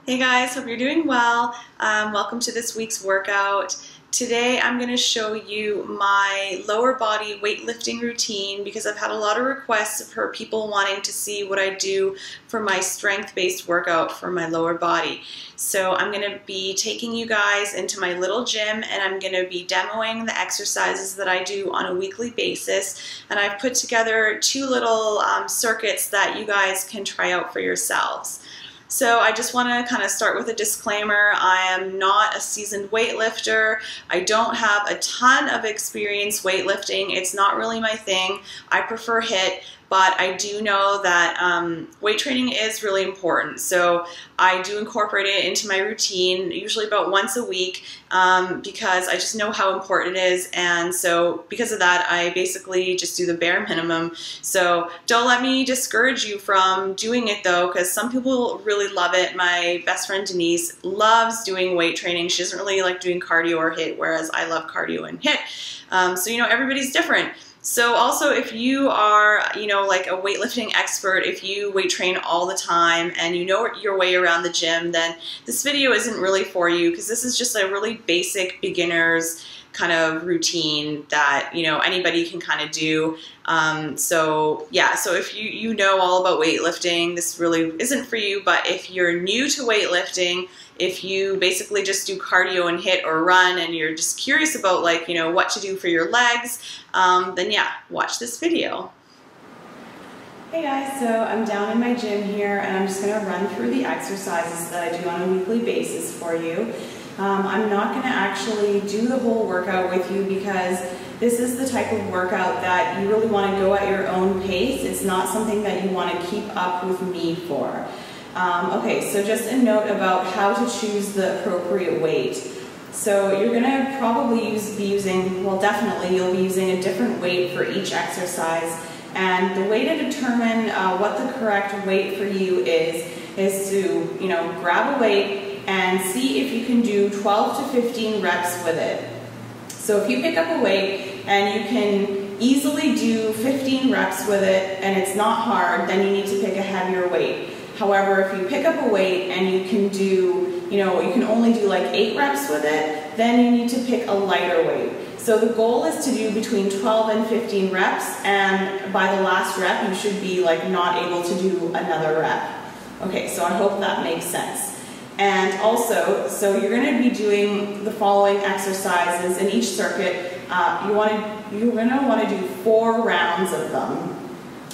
Hey guys, hope you're doing well. Welcome to this week's workout. Today I'm going to show you my lower body weightlifting routine because I've had a lot of requests for people wanting to see what I do for my strength-based workout for my lower body. So I'm going to be taking you guys into my little gym and I'm going to be demoing the exercises that I do on a weekly basis. And I've put together two little circuits that you guys can try out for yourselves. So I just want to kind of start with a disclaimer. I am not a seasoned weightlifter. I don't have a ton of experience weightlifting. It's not really my thing. I prefer HIIT, but I do know that weight training is really important. So I do incorporate it into my routine, usually about once a week, because I just know how important it is. And so because of that, I basically just do the bare minimum. So don't let me discourage you from doing it though, because some people really love it. My best friend Denise loves doing weight training. She doesn't really like doing cardio or HIIT, whereas I love cardio and HIIT. So, you know, everybody's different. So also if you are, like a weightlifting expert, if you weight train all the time and you know your way around the gym, then this video isn't really for you because this is just a really basic beginner's kind of routine that, anybody can kind of do. So if you know all about weightlifting, this really isn't for you. But if you're new to weightlifting, if you basically just do cardio and HIIT or run and you're just curious about what to do for your legs, then yeah, watch this video. Hey guys, so I'm down in my gym here and I'm just going to run through the exercises that I do on a weekly basis for you. I'm not going to actually do the whole workout with you because this is the type of workout that you really want to go at your own pace. It's not something that you want to keep up with me for. Okay, so just a note about how to choose the appropriate weight. So you're going to probably be using, well definitely you'll be using a different weight for each exercise. And the way to determine what the correct weight for you is to, grab a weight and see if you can do 12 to 15 reps with it. So if you pick up a weight and you can easily do 15 reps with it and it's not hard, then you need to pick a heavier weight. However, if you pick up a weight and you can do, you can only do like 8 reps with it, then you need to pick a lighter weight. So the goal is to do between 12 and 15 reps, and by the last rep, you should be not able to do another rep. Okay, so I hope that makes sense. And also, so you're going to be doing the following exercises in each circuit. You're going to want to do 4 rounds of them.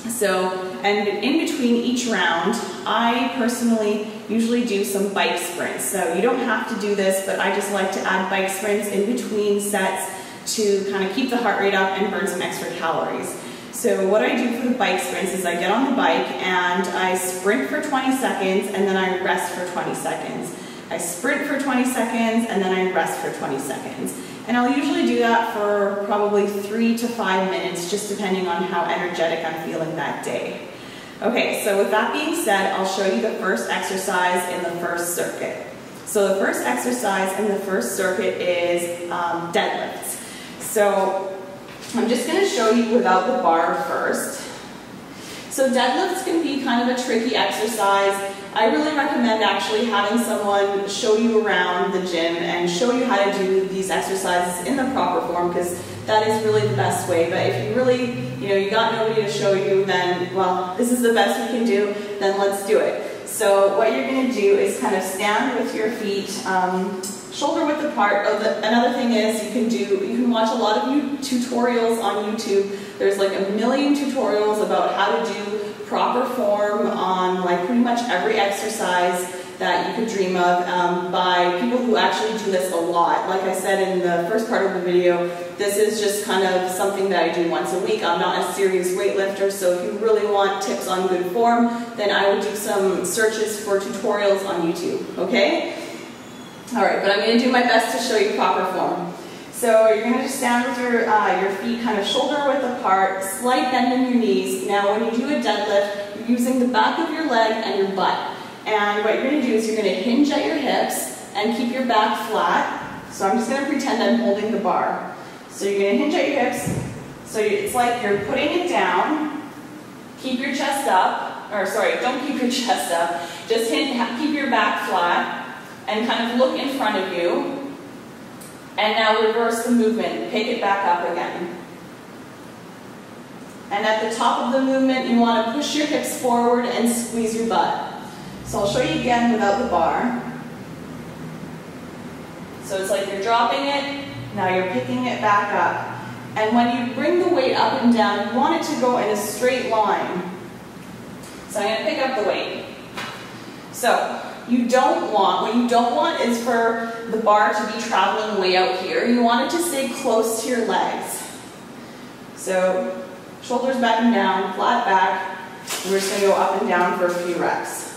So, and in between each round, I personally usually do some bike sprints. So you don't have to do this, but I just like to add bike sprints in between sets to kind of keep the heart rate up and burn some extra calories. So what I do for the bike sprints is I get on the bike and I sprint for 20 seconds and then I rest for 20 seconds. I sprint for 20 seconds and then I rest for 20 seconds. And I'll usually do that for probably 3 to 5 minutes, just depending on how energetic I'm feeling that day. Okay, so with that being said, I'll show you the first exercise in the first circuit. So the first exercise in the first circuit is deadlifts. So I'm just going to show you without the bar first. So deadlifts can be kind of a tricky exercise. I really recommend actually having someone show you around the gym and show you how to do these exercises in the proper form, because that is really the best way. But if you really, you got nobody to show you, then, well, this is the best we can do, then let's do it. So what you're going to do is kind of stand with your feet shoulder width apart. Another thing is you can watch a lot of tutorials on YouTube. There's like a million tutorials about how to do proper form on pretty much every exercise that you could dream of by people who actually do this a lot. Like I said in the first part of the video, this is just kind of something that I do once a week. I'm not a serious weightlifter, so if you really want tips on good form, then I would do some searches for tutorials on YouTube, okay? Alright, but I'm going to do my best to show you proper form. So you're going to just stand with your feet kind of shoulder width apart, slight bend in your knees. Now when you do a deadlift, you're using the back of your leg and your butt. And what you're going to do is you're going to hinge at your hips and keep your back flat. So I'm just going to pretend I'm holding the bar. So you're going to hinge at your hips. So it's like you're putting it down keep your chest up, or sorry, don't keep your chest up, just keep your back flat and kind of look in front of you. And now reverse the movement, pick it back up again. And at the top of the movement, you want to push your hips forward and squeeze your butt. So I'll show you again without the bar. So it's like you're dropping it, now you're picking it back up. And when you bring the weight up and down, you want it to go in a straight line. So I'm going to pick up the weight. So what you don't want is for the bar to be traveling way out here. You want it to stay close to your legs. So shoulders back and down, flat back. And we're just going to go up and down for a few reps.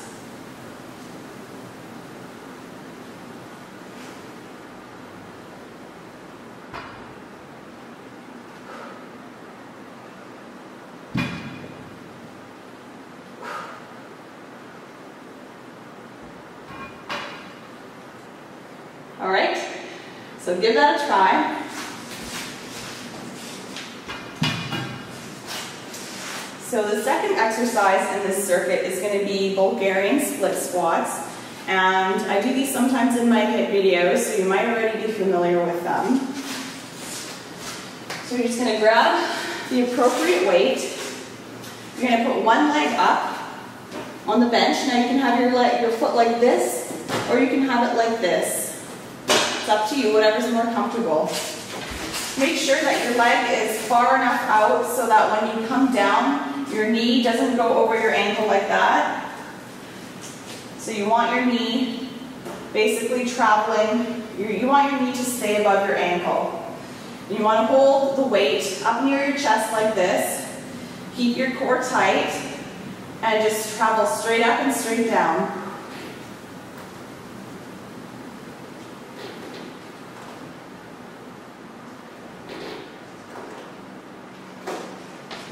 All right, so give that a try. So the second exercise in this circuit is going to be Bulgarian split squats. And I do these sometimes in my hip videos, so you might already be familiar with them. So you're just going to grab the appropriate weight. You're going to put one leg up on the bench. Now you can have your foot like this, or you can have it like this. It's up to you, whatever's more comfortable. Make sure that your leg is far enough out so that when you come down, your knee doesn't go over your ankle like that. So you want your knee basically traveling, you want your knee to stay above your ankle. You want to hold the weight up near your chest like this. Keep your core tight and just travel straight up and straight down.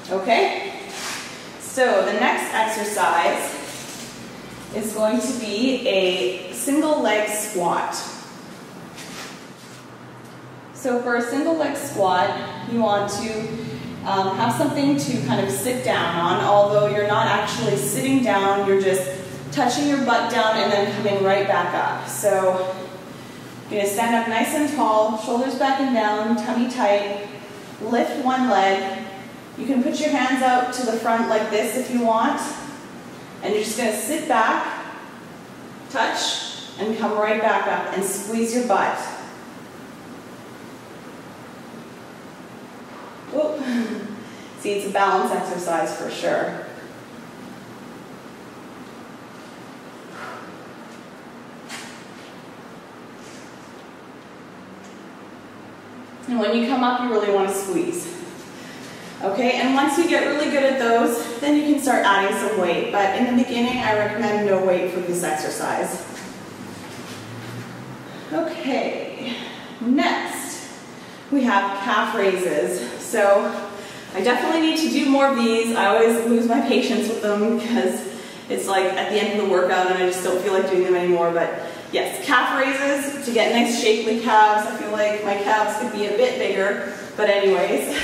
Okay, so the next exercise is going to be a single leg squat. So for a single leg squat, you want to have something to kind of sit down on, although you're not actually sitting down, you're just touching your butt down and then coming right back up. So you're going to stand up nice and tall, shoulders back and down, tummy tight, lift one leg. You can put your hands out to the front like this if you want, and you're just going to sit back, touch, and come right back up and squeeze your butt. Whoop. See, it's a balance exercise for sure. And when you come up, you really want to squeeze. Okay, and once you get really good at those, then you can start adding some weight. But in the beginning, I recommend no weight for this exercise. Okay, next we have calf raises. So I definitely need to do more of these. I always lose my patience with them because it's like at the end of the workout and I just don't feel like doing them anymore. But yes, calf raises to get nice shapely calves. I feel like my calves could be a bit bigger, but anyways.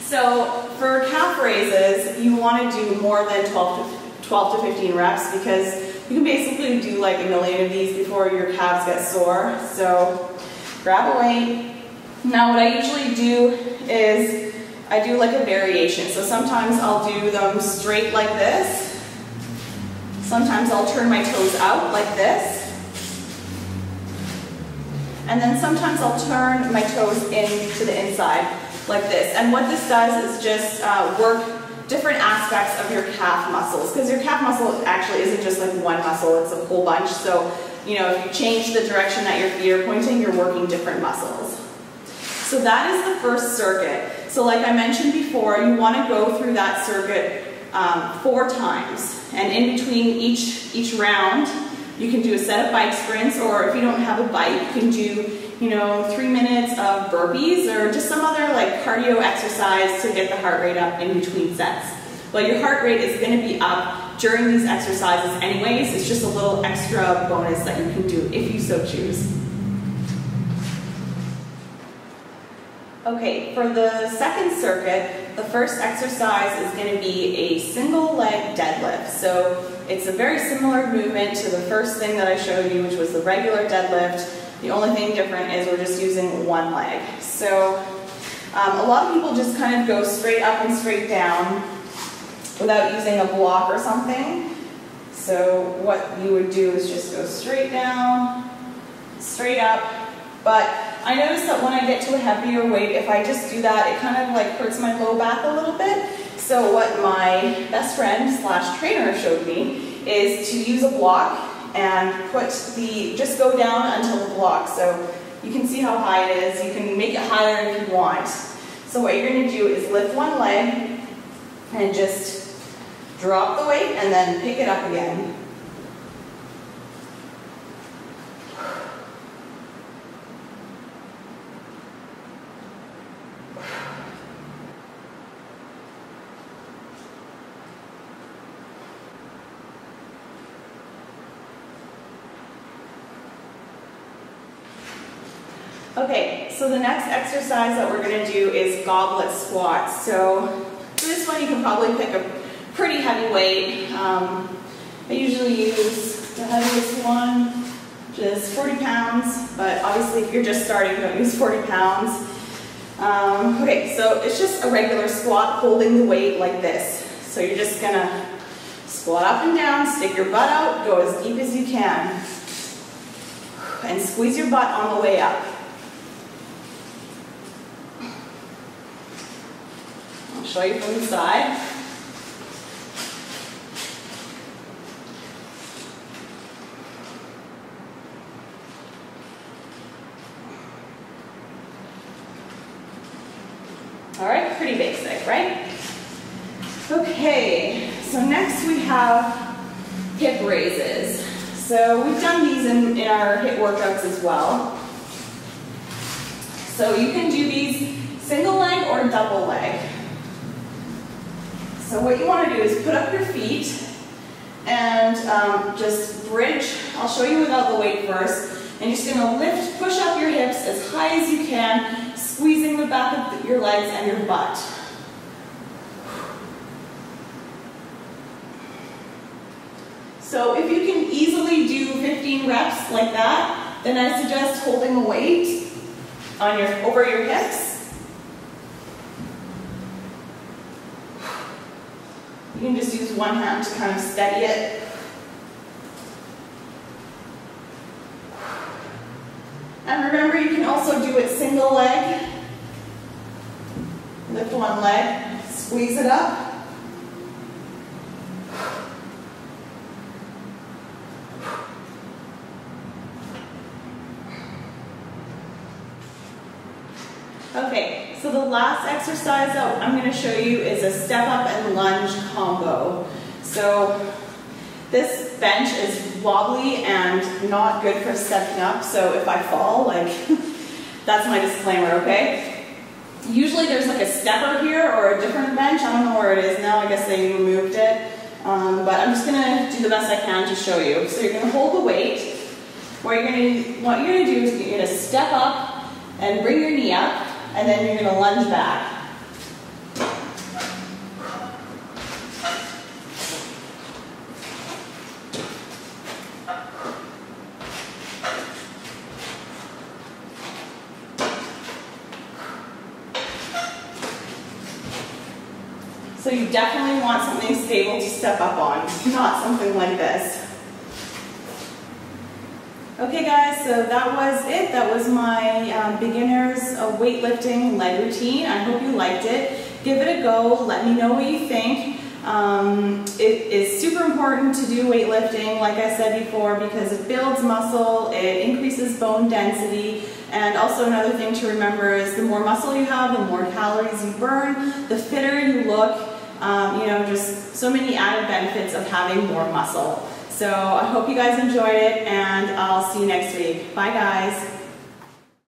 So for calf raises, you want to do more than 12 to 15 reps because you can basically do like a million of these before your calves get sore. So grab a weight. Now what I usually do is I do like a variation. So sometimes I'll do them straight like this. Sometimes I'll turn my toes out like this. And then sometimes I'll turn my toes in to the inside like this. And what this does is just work different aspects of your calf muscles, because your calf muscle actually isn't just like one muscle, it's a whole bunch. So, you know, if you change the direction that your feet are pointing, you're working different muscles. So that is the first circuit. So like I mentioned before, you want to go through that circuit 4 times. And in between each round, you can do a set of bike sprints, or if you don't have a bike, you can do, you know, 3 minutes of burpees or just some other like cardio exercise to get the heart rate up in between sets. But your heart rate is going to be up during these exercises anyways. It's just a little extra bonus that you can do if you so choose. Okay, for the second circuit, the first exercise is going to be a single leg deadlift. So it's a very similar movement to the first thing that I showed you, which was the regular deadlift. The only thing different is we're just using one leg. So a lot of people just kind of go straight up and straight down without using a block or something. So what you would do is just go straight down, straight up. But I notice that when I get to a heavier weight, if I just do that, it kind of like hurts my low back a little bit. So what my best friend / trainer showed me is to use a block and just go down until the block. So you can see how high it is. You can make it higher if you want. So what you're going to do is lift one leg and just drop the weight and then pick it up again. Okay, so the next exercise that we're going to do is Goblet Squats. So for this one you can probably pick a pretty heavy weight. I usually use the heaviest one, which is 40 pounds, but obviously if you're just starting, don't use 40 pounds. Okay, so it's just a regular squat holding the weight like this. So you're just going to squat up and down, stick your butt out, go as deep as you can, and squeeze your butt on the way up. I'll show you from the side. All right, pretty basic, right? Okay, so next we have hip raises. So we've done these in our hip workouts as well. So you can do these single leg or double leg. So what you want to do is put up your feet and just bridge. I'll show you without the weight first. And you're just going to push up your hips as high as you can, squeezing the back of your legs and your butt. So if you can easily do 15 reps like that, then I suggest holding a weight on over your hips. You can just use one hand to kind of steady it. And remember, you can also do it single leg. Lift one leg, squeeze it up. Okay, so the last exercise that I'm going to show you is a step up and lunge combo. So this bench is wobbly and not good for stepping up, so if I fall, that's my disclaimer, okay? Usually there's like a stepper here or a different bench. I don't know where it is now. I guess they removed it. But I'm just going to do the best I can to show you. So you're going to hold the weight. What you're going to do is you're going to step up and bring your knee up, and then you're going to lunge back. So you definitely want something stable to step up on, not something like this. Okay guys, so that was it. That was my beginner's weightlifting leg routine. I hope you liked it. Give it a go. Let me know what you think. It is super important to do weightlifting, like I said before, because it builds muscle, it increases bone density, and also another thing to remember is the more muscle you have, the more calories you burn, the fitter you look. You know, just so many added benefits of having more muscle. So I hope you guys enjoyed it, and I'll see you next week. Bye guys.